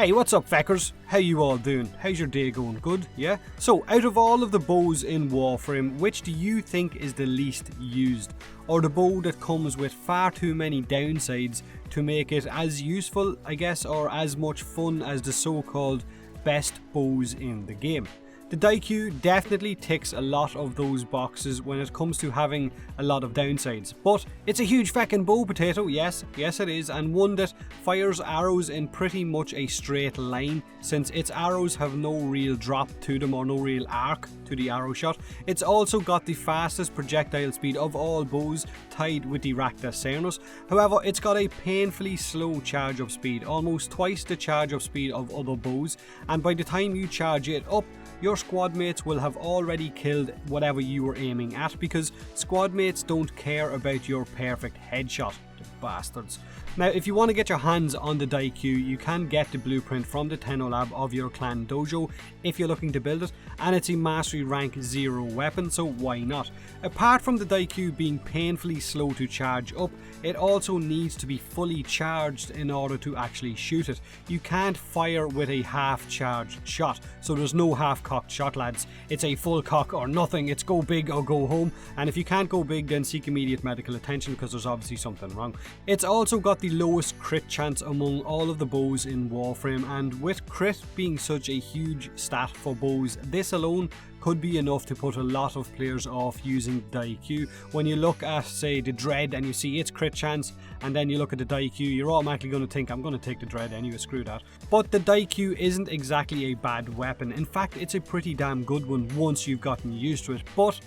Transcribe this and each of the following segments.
Hey, what's up, feckers? How you all doing? How's your day going? Good, yeah? So, out of all of the bows in Warframe, which do you think is the least used? Or the bow that comes with far too many downsides to make it as useful, I guess, or as much fun as the so-called best bows in the game? The Daikyu definitely ticks a lot of those boxes when it comes to having a lot of downsides, but it's a huge feckin' bow potato, yes it is, and one that fires arrows in pretty much a straight line, since its arrows have no real drop to them or no real arc to the arrow shot. It's also got the fastest projectile speed of all bows, tied with the Rakta Cernos. However, it's got a painfully slow charge up speed, almost twice the charge up speed of other bows, and by the time you charge it up, your squad mates will have already killed whatever you were aiming at, because squad mates don't care about your perfect headshot, the bastards. Now, if you want to get your hands on the Daikyu, you can get the blueprint from the Tenno lab of your clan dojo if you're looking to build it, and it's a mastery rank 0 weapon, so why not? Apart from the Daikyu being painfully slow to charge up, it also needs to be fully charged in order to actually shoot it. You can't fire with a half charged shot, so there's no half cocked shot, lads. It's a full cock or nothing. It's go big or go home, and if you can't go big, then seek immediate medical attention, because there's obviously something wrong. It's also got the lowest crit chance among all of the bows in Warframe, and with crit being such a huge stat for bows, this alone could be enough to put a lot of players off using Daikyu. When you look at, say, the Dread and you see its crit chance, and then you look at the Daikyu, you're automatically going to think, I'm going to take the Dread anyway, screw that. But the Daikyu isn't exactly a bad weapon. In fact, it's a pretty damn good one once you've gotten used to it, but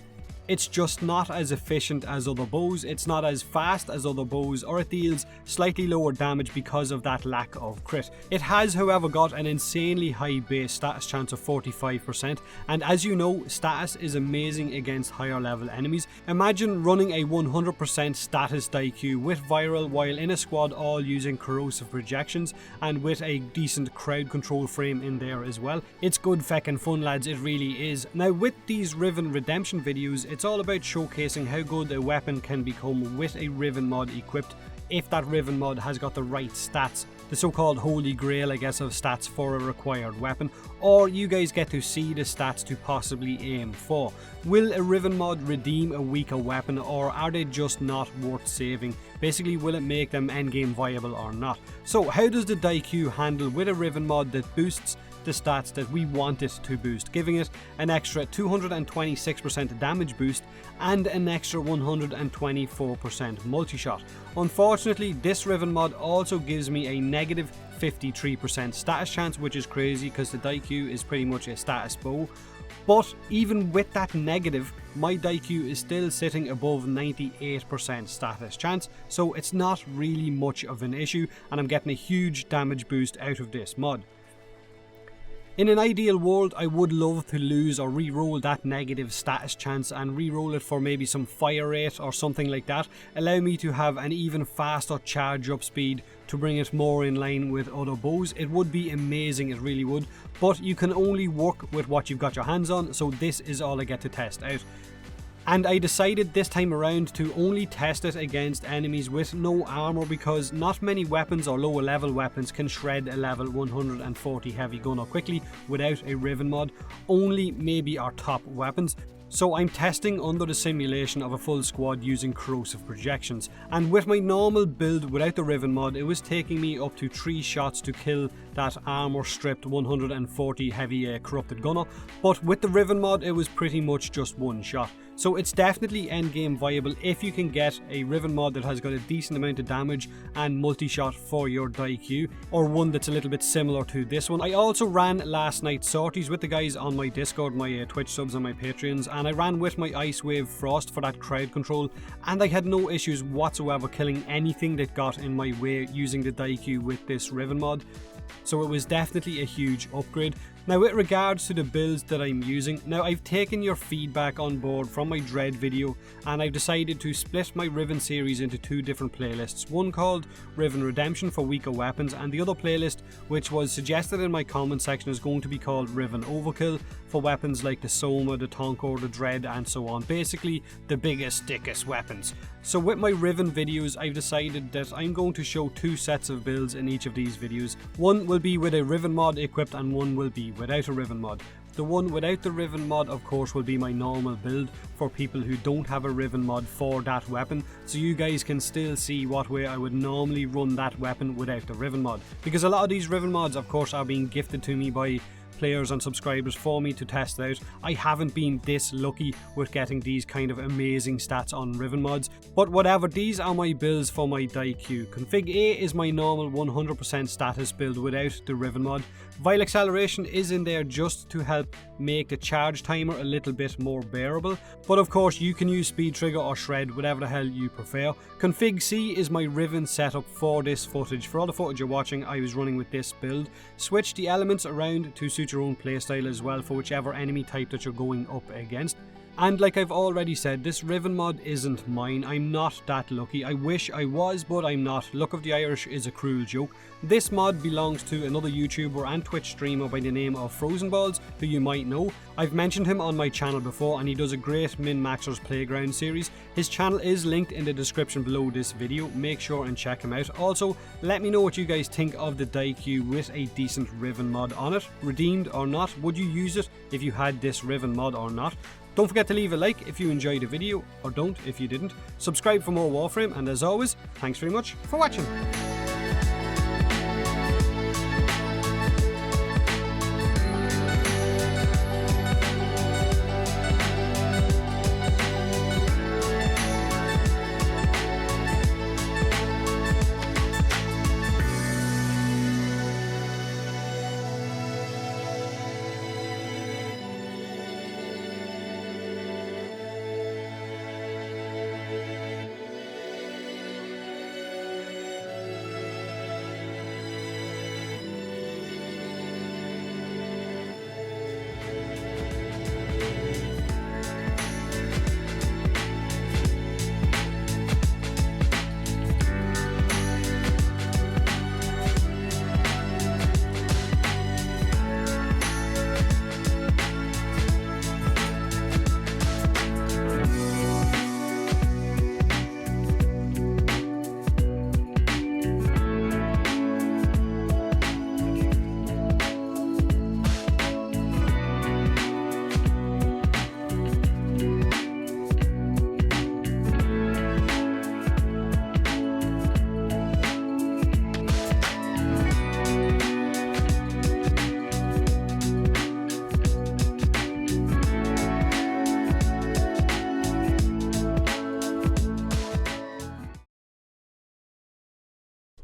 it's just not as efficient as other bows, it's not as fast as other bows, or it deals slightly lower damage because of that lack of crit. It has, however, got an insanely high base status chance of 45%, and as you know, status is amazing against higher level enemies. Imagine running a 100% status Daikyu with viral while in a squad, all using corrosive projections and with a decent crowd control frame in there as well. It's good feckin' fun, lads, it really is. Now, with these Riven redemption videos, it's all about showcasing how good a weapon can become with a Riven mod equipped, if that Riven mod has got the right stats, the so-called holy grail, I guess, of stats for a required weapon, or you guys get to see the stats to possibly aim for. Will a Riven mod redeem a weaker weapon, or are they just not worth saving? Basically, will it make them endgame viable or not? So how does the Daikyu handle with a Riven mod that boosts the stats that we want it to boost, giving it an extra 226% damage boost and an extra 124% multi-shot? Unfortunately, this Riven mod also gives me a negative 53% status chance, which is crazy because the Daikyu is pretty much a status bow. But even with that negative, my Daikyu is still sitting above 98% status chance, so it's not really much of an issue, and I'm getting a huge damage boost out of this mod. In an ideal world, I would love to lose or re-roll that negative status chance and re-roll it for maybe some fire rate or something like that, allow me to have an even faster charge up speed to bring it more in line with other bows. It would be amazing, it really would, but you can only work with what you've got your hands on, so this is all I get to test out. And I decided this time around to only test it against enemies with no armor, because not many weapons or lower level weapons can shred a level 140 heavy gunner quickly without a Riven mod, only maybe our top weapons. So I'm testing under the simulation of a full squad using corrosive projections, and with my normal build without the Riven mod, it was taking me up to 3 shots to kill that armor stripped 140 heavy corrupted gunner, but with the Riven mod it was pretty much just 1 shot. So it's definitely endgame viable if you can get a Riven mod that has got a decent amount of damage and multi-shot for your Daikyu, or one that's a little bit similar to this one. I also ran last night sorties with the guys on my Discord, my Twitch subs and my Patreons, and I ran with my Ice Wave Frost for that crowd control, and I had no issues whatsoever killing anything that got in my way using the Daikyu with this Riven mod. So it was definitely a huge upgrade. Now with regards to the builds that I'm using, now I've taken your feedback on board from my Dread video and I've decided to split my Riven series into 2 different playlists. One called Riven Redemption for weaker weapons, and the other playlist, which was suggested in my comment section, is going to be called Riven Overkill for weapons like the Soma, the Tonko, the Dread and so on. Basically the biggest, thickest weapons. So with my Riven videos, I've decided that I'm going to show 2 sets of builds in each of these videos. One will be with a Riven mod equipped and one will be without a Riven mod. The one without the Riven mod, of course, will be my normal build for people who don't have a Riven mod for that weapon, so you guys can still see what way I would normally run that weapon without the Riven mod. Because a lot of these Riven mods, of course, are being gifted to me by players and subscribers for me to test out. I haven't been this lucky with getting these kind of amazing stats on Riven mods, but whatever, these are my builds for my Daikyu. Config A is my normal 100% status build without the Riven mod. Vile Acceleration is in there just to help make the charge timer a little bit more bearable, but of course you can use Speed Trigger or Shred, whatever the hell you prefer. Config C is my Riven setup for this footage. For all the footage you're watching, I was running with this build. Switch the elements around to suit your own playstyle as well for whichever enemy type that you're going up against. And like I've already said, this Riven mod isn't mine. I'm not that lucky. I wish I was, but I'm not. Luck of the Irish is a cruel joke. This mod belongs to another YouTuber and Twitch streamer by the name of Frozenballz, who you might know. I've mentioned him on my channel before and he does a great Min-Maxers Playground series. His channel is linked in the description below this video. Make sure and check him out. Also, let me know what you guys think of the Daikyu with a decent Riven mod on it. Redeemed or not, would you use it if you had this Riven mod or not? Don't forget to leave a like if you enjoyed the video, or don't if you didn't. Subscribe for more Warframe, and as always, thanks very much for watching.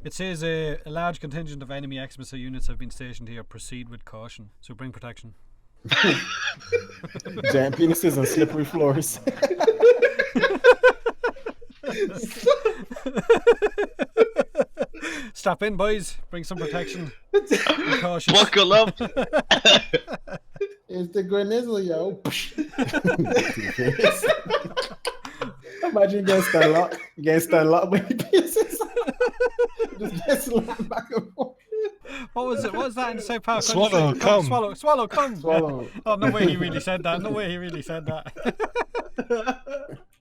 It says a large contingent of enemy ex-missile units have been stationed here. Proceed with caution. So bring protection. Giant penises and slippery floors. Strap in, boys. Bring some protection. Caution. Buckle up. It's the Grenizzle, yo. Imagine getting stand lock with pieces. Just get slammed back and forth. What was it? What was that in the South Park? Swallow, come. Swallow, come. Swallow. Oh, no way he really said that. No way he really said that.